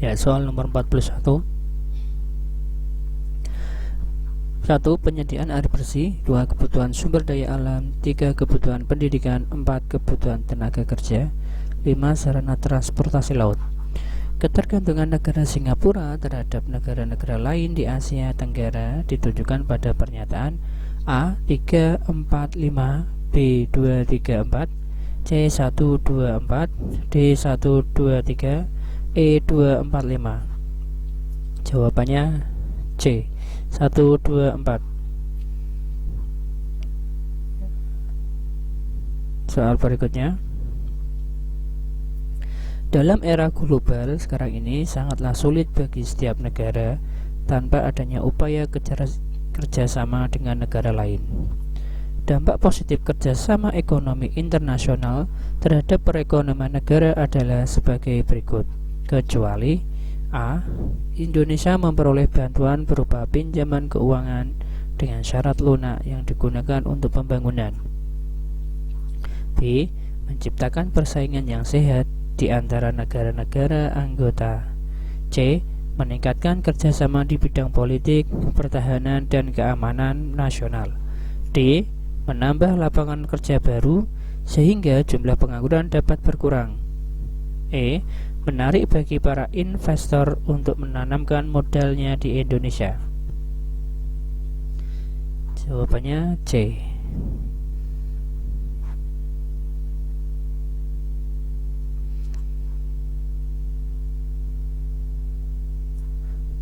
Ya, soal nomor 41. 1. Penyediaan air bersih. 2. Kebutuhan sumber daya alam. 3. Kebutuhan pendidikan. 4. Kebutuhan tenaga kerja. 5. Sarana transportasi laut. Ketergantungan negara Singapura terhadap negara-negara lain di Asia Tenggara ditunjukkan pada pernyataan A. 3, 4, 5, B. 2, 3, 4, C. 1, 2, 4, D. 1, 2, 3, E. 2, 4, 5. Jawabannya C. 1, 2, 4. Soal berikutnya. Dalam era global sekarang ini sangatlah sulit bagi setiap negara tanpa adanya upaya kerjasama dengan negara lain. Dampak positif kerjasama ekonomi internasional terhadap perekonomian negara adalah sebagai berikut. Kecuali A. Indonesia memperoleh bantuan berupa pinjaman keuangan dengan syarat lunak yang digunakan untuk pembangunan. B. Menciptakan persaingan yang sehat di antara negara-negara anggota. C. Meningkatkan kerjasama di bidang politik, pertahanan, dan keamanan nasional. D. Menambah lapangan kerja baru sehingga jumlah pengangguran dapat berkurang. E. Menarik bagi para investor untuk menanamkan modalnya di Indonesia. Jawabannya C.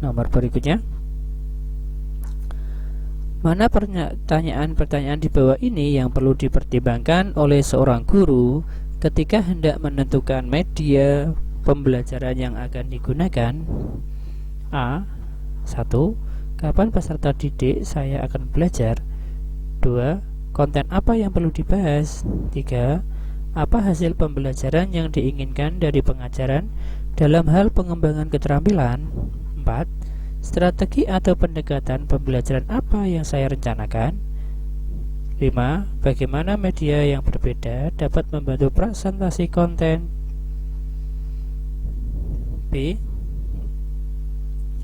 Nomor berikutnya. Mana pertanyaan-pertanyaan di bawah ini yang perlu dipertimbangkan oleh seorang guru ketika hendak menentukan media pembelajaran yang akan digunakan? A. 1. Kapan peserta didik saya akan belajar? 2. Konten apa yang perlu dibahas? 3. Apa hasil pembelajaran yang diinginkan dari pengajaran dalam hal pengembangan keterampilan? 4. Strategi atau pendekatan pembelajaran apa yang saya rencanakan? 5. Bagaimana media yang berbeda dapat membantu presentasi konten? B.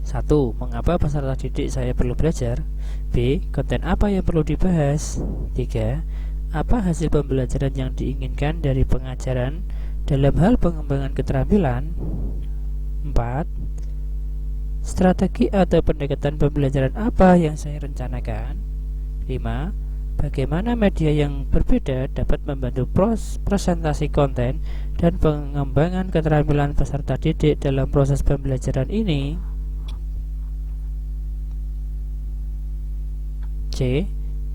1. Mengapa peserta didik saya perlu belajar? B. Konten apa yang perlu dibahas? 3. Apa hasil pembelajaran yang diinginkan dari pengajaran dalam hal pengembangan keterampilan? 4. Strategi atau pendekatan pembelajaran apa yang saya rencanakan? 5. Bagaimana media yang berbeda dapat membantu presentasi konten dan pengembangan keterampilan peserta didik dalam proses pembelajaran ini? C.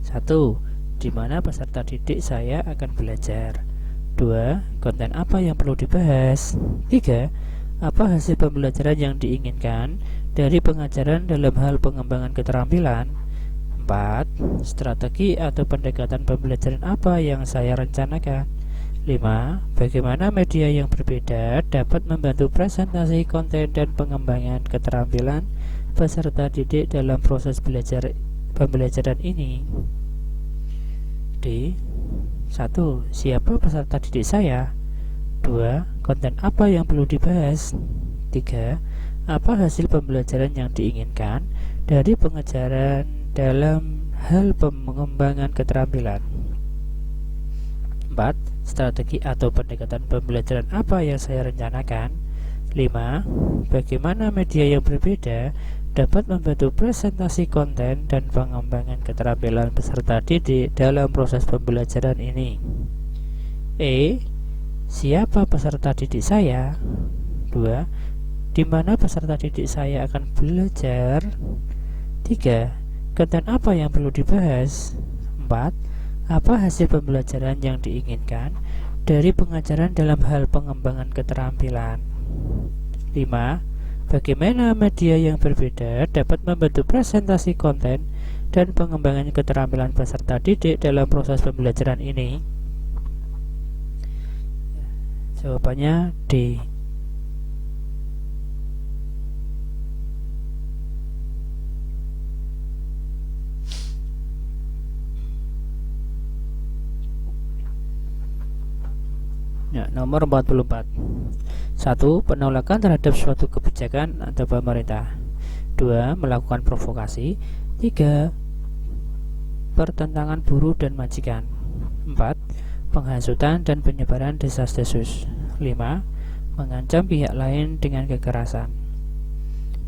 1. Di mana peserta didik saya akan belajar? 2. Konten apa yang perlu dibahas? 3. Apa hasil pembelajaran yang diinginkan dari pengajaran dalam hal pengembangan keterampilan? 4. Strategi atau pendekatan pembelajaran apa yang saya rencanakan? 5. Bagaimana media yang berbeda dapat membantu presentasi konten dan pengembangan keterampilan peserta didik dalam proses pembelajaran ini? D. 1. Siapa peserta didik saya? 2. Konten apa yang perlu dibahas? 3. Apa hasil pembelajaran yang diinginkan dari pengajaran dalam hal pengembangan keterampilan? 4. Strategi atau pendekatan pembelajaran apa yang saya rencanakan? 5. Bagaimana media yang berbeda dapat membantu presentasi konten dan pengembangan keterampilan peserta didik dalam proses pembelajaran ini? E. Siapa peserta didik saya? 2. Di mana peserta didik saya akan belajar? 3. Konten apa yang perlu dibahas? 4. Apa hasil pembelajaran yang diinginkan dari pengajaran dalam hal pengembangan keterampilan? 5. Bagaimana media yang berbeda dapat membantu presentasi konten dan pengembangan keterampilan peserta didik dalam proses pembelajaran ini? Jawabannya D. Ya, nomor 44. 1. Penolakan terhadap suatu kebijakan atau pemerintah. 2. Melakukan provokasi. 3. Pertentangan buruh dan majikan. 4. Penghasutan dan penyebaran desas-desus. 5. Mengancam pihak lain dengan kekerasan.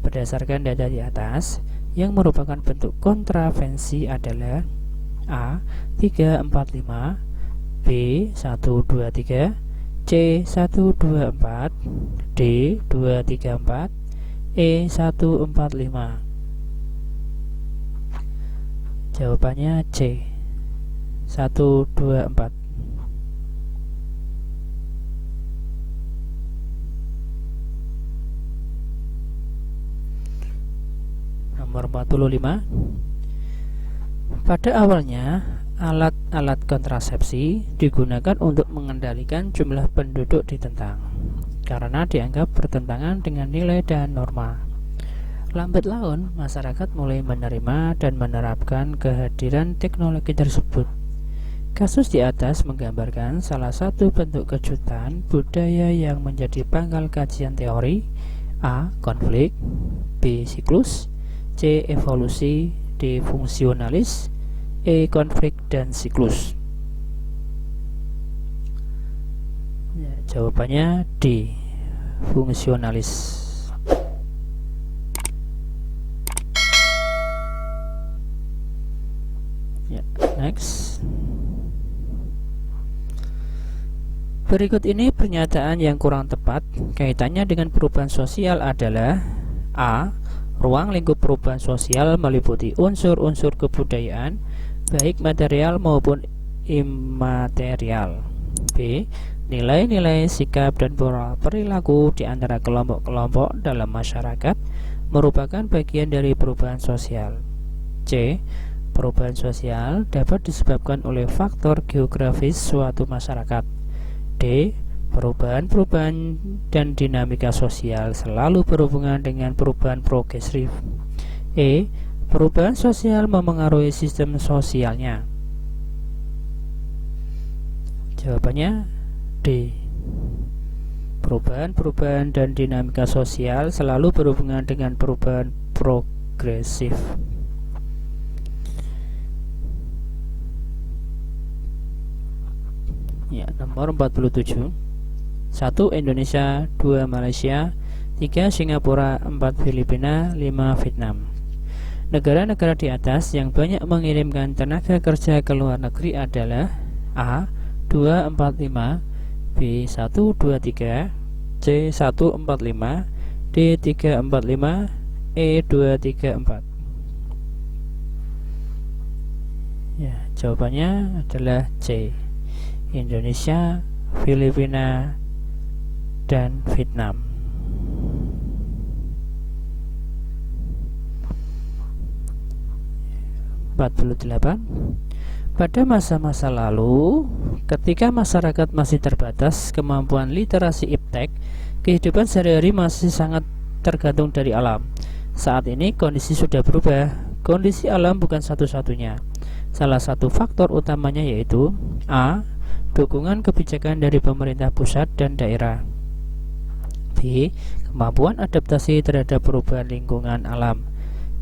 Berdasarkan data di atas, yang merupakan bentuk kontravensi adalah A. 345, B. 123, C. 124, D. 234, E. 145. Jawabannya C. 124. Nomor 45. Pada awalnya, alat-alat kontrasepsi digunakan untuk mengendalikan jumlah penduduk ditentang karena dianggap bertentangan dengan nilai dan norma. Lambat laun, masyarakat mulai menerima dan menerapkan kehadiran teknologi tersebut. Kasus di atas menggambarkan salah satu bentuk kejutan budaya yang menjadi pangkal kajian teori. A. Konflik, B. Siklus, C. Evolusi, D. Fungsionalis, E. Konflik dan siklus. Ya, jawabannya D. Fungsionalis. Ya, next. Berikut ini pernyataan yang kurang tepat. Kaitannya dengan perubahan sosial adalah A. Ruang lingkup perubahan sosial meliputi unsur-unsur kebudayaan, baik material maupun imaterial. B. Nilai-nilai sikap dan perilaku di antara kelompok-kelompok dalam masyarakat merupakan bagian dari perubahan sosial. C. Perubahan sosial dapat disebabkan oleh faktor geografis suatu masyarakat. D. Perubahan-perubahan dan dinamika sosial selalu berhubungan dengan perubahan progresif. E. Perubahan sosial memengaruhi sistem sosialnya. Jawabannya D. Perubahan-perubahan dan dinamika sosial selalu berhubungan dengan perubahan progresif. Ya, nomor 47. 1. Indonesia, 2. Malaysia, 3. Singapura, 4. Filipina, 5. Vietnam. Negara-negara di atas yang banyak mengirimkan tenaga kerja ke luar negeri adalah A. 245, B. 123, C. 145, D. 345, E. 234. Ya, jawabannya adalah C. Indonesia, Filipina, dan Vietnam. Pada masa-masa lalu, ketika masyarakat masih terbatas kemampuan literasi iptek, kehidupan sehari-hari masih sangat tergantung dari alam. Saat ini kondisi sudah berubah. Kondisi alam bukan satu-satunya. Salah satu faktor utamanya yaitu A. Dukungan kebijakan dari pemerintah pusat dan daerah. B. Kemampuan adaptasi terhadap perubahan lingkungan alam.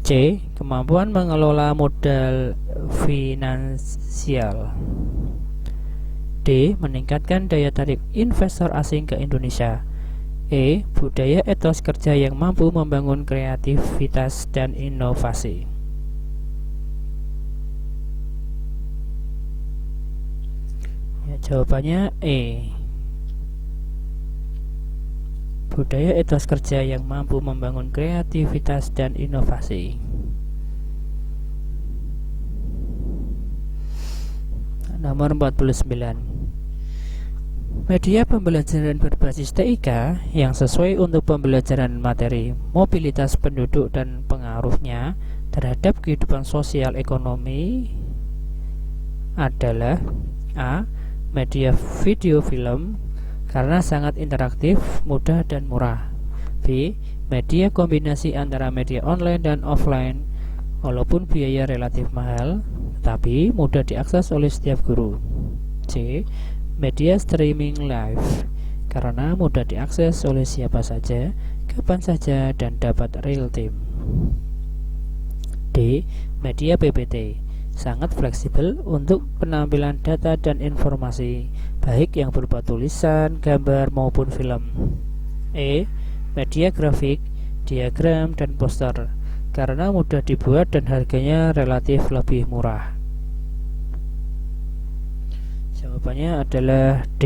C. Kemampuan mengelola modal finansial. D. Meningkatkan daya tarik investor asing ke Indonesia. E. Budaya etos kerja yang mampu membangun kreativitas dan inovasi. Ya, jawabannya E. Budaya etos kerja yang mampu membangun kreativitas dan inovasi. Nomor 49. Media pembelajaran berbasis TIK yang sesuai untuk pembelajaran materi mobilitas penduduk dan pengaruhnya terhadap kehidupan sosial ekonomi adalah A. Media video film karena sangat interaktif, mudah dan murah. B. Media kombinasi antara media online dan offline walaupun biaya relatif mahal, tapi mudah diakses oleh setiap guru. C. media streaming live karena mudah diakses oleh siapa saja, kapan saja, dan dapat real time. D. Media PPT sangat fleksibel untuk penampilan data dan informasi, baik yang berupa tulisan, gambar, maupun film. E. Media grafik, diagram, dan poster karena mudah dibuat dan harganya relatif lebih murah. Jawabannya adalah D.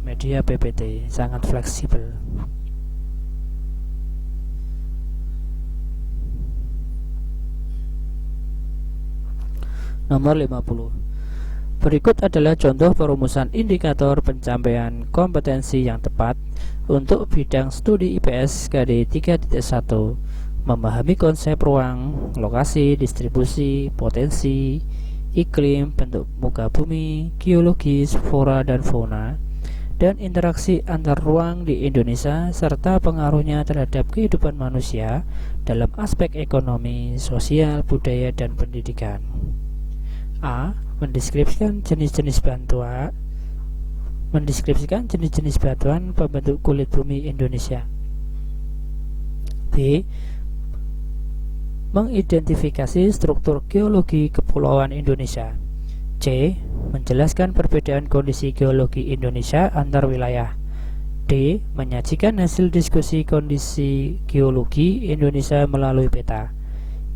Media PPT sangat fleksibel. Nomor 50. Berikut adalah contoh perumusan indikator pencapaian kompetensi yang tepat untuk bidang studi IPS KD 3.1. Memahami konsep ruang, lokasi, distribusi, potensi, iklim, bentuk muka bumi, geologis, flora dan fauna, dan interaksi antar ruang di Indonesia serta pengaruhnya terhadap kehidupan manusia dalam aspek ekonomi, sosial, budaya, dan pendidikan. A. Mendeskripsikan jenis-jenis batuan pembentuk kulit bumi Indonesia. B. Mengidentifikasi struktur geologi kepulauan Indonesia. C. Menjelaskan perbedaan kondisi geologi Indonesia antar wilayah. D. Menyajikan hasil diskusi kondisi geologi Indonesia melalui peta.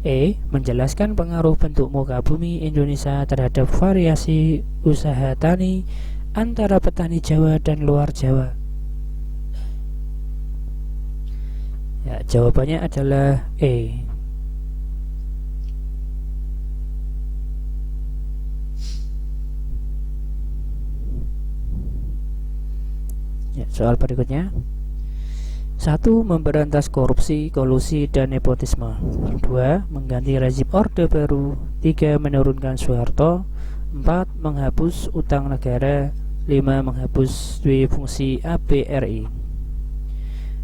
E. Menjelaskan pengaruh bentuk muka bumi Indonesia terhadap variasi usaha tani antara petani Jawa dan luar Jawa. Ya, jawabannya adalah E. Ya, soal berikutnya. 1. Memberantas korupsi, kolusi, dan nepotisme. 2. Mengganti rezim Orde Baru. 3. Menurunkan Soeharto. 4. Menghapus utang negara. 5. Menghapus dui fungsi ABRI.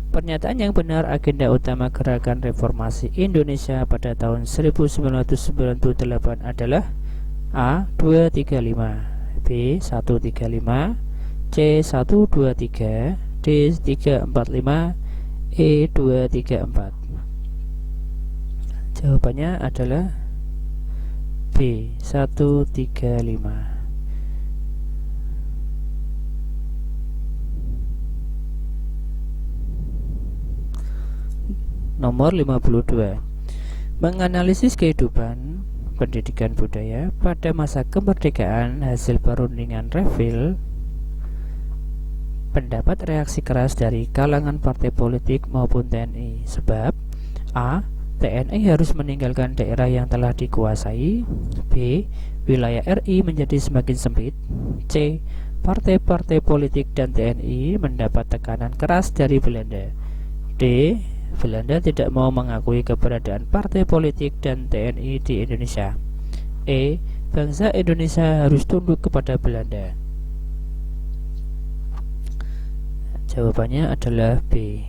Pernyataan yang benar agenda utama gerakan reformasi Indonesia pada tahun 1998 adalah A. 235, B. 135, C. 123, D. 345, E. 234. Jawabannya adalah B. 135. Nomor 52. Menganalisis kehidupan pendidikan budaya pada masa kemerdekaan hasil perundingan Reville. Pendapat reaksi keras dari kalangan partai politik maupun TNI. Sebab A. TNI harus meninggalkan daerah yang telah dikuasai. B. Wilayah RI menjadi semakin sempit. C. Partai-partai politik dan TNI mendapat tekanan keras dari Belanda. D. Belanda tidak mau mengakui keberadaan partai politik dan TNI di Indonesia. E. Bangsa Indonesia harus tunduk kepada Belanda. Jawabannya adalah B.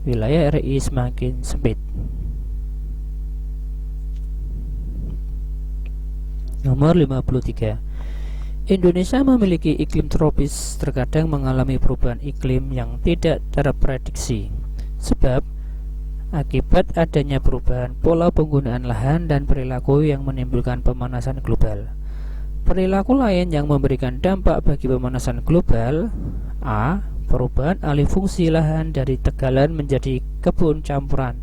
Wilayah RI semakin sempit. Nomor 53. Indonesia memiliki iklim tropis, terkadang mengalami perubahan iklim yang tidak terprediksi. Sebab akibat adanya perubahan pola penggunaan lahan dan perilaku yang menimbulkan pemanasan global. Perilaku lain yang memberikan dampak bagi pemanasan global: A. Perubahan alih fungsi lahan dari tegalan menjadi kebun campuran.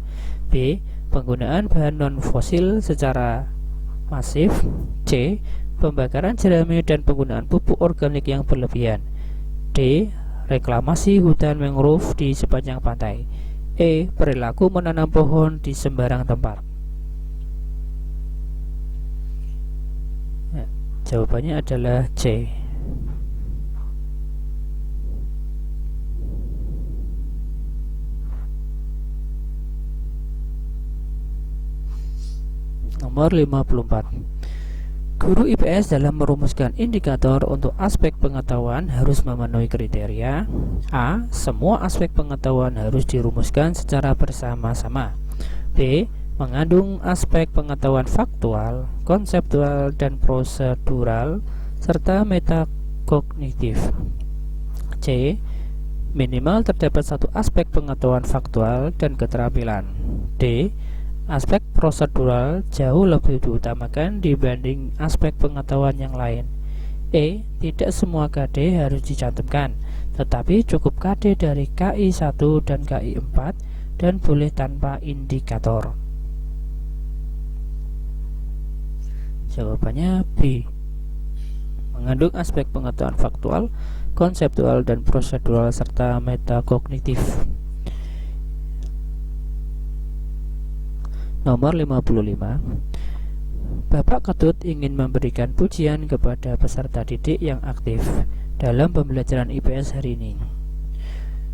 B. Penggunaan bahan non-fosil secara masif. C. Pembakaran jerami dan penggunaan pupuk organik yang berlebihan. D. Reklamasi hutan mangrove di sepanjang pantai. E. Perilaku menanam pohon di sembarang tempat. Ya, jawabannya adalah C. Nomor 54. Guru IPS dalam merumuskan indikator untuk aspek pengetahuan harus memenuhi kriteria: A. Semua aspek pengetahuan harus dirumuskan secara bersama-sama. B. Mengandung aspek pengetahuan faktual, konseptual, dan prosedural, serta kognitif. C. Minimal terdapat satu aspek pengetahuan faktual dan keterampilan. D. Aspek prosedural jauh lebih diutamakan dibanding aspek pengetahuan yang lain. E. Tidak semua KD harus dicantumkan, tetapi cukup KD dari KI 1 dan KI 4 dan boleh tanpa indikator. Jawabannya B. Mengandung aspek pengetahuan faktual, konseptual, dan prosedural serta metakognitif. Nomor 55. Bapak Ketut ingin memberikan pujian kepada peserta didik yang aktif dalam pembelajaran IPS hari ini.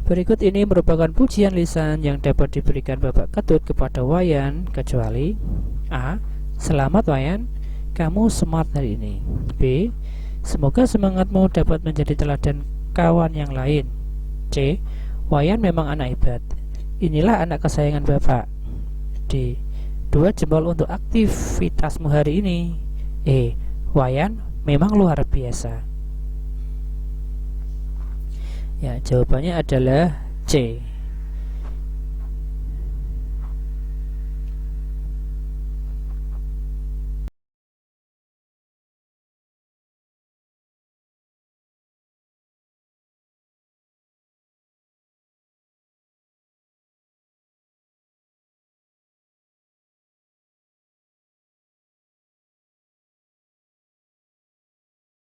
Berikut ini merupakan pujian lisan yang dapat diberikan Bapak Ketut kepada Wayan, kecuali A. Selamat Wayan, kamu smart hari ini. B. Semoga semangatmu dapat menjadi teladan kawan yang lain. C. Wayan memang anak hebat. Inilah anak kesayangan Bapak. D. 2 jempol untuk aktivitasmu hari ini. E. Wayan memang luar biasa. Ya, jawabannya adalah C.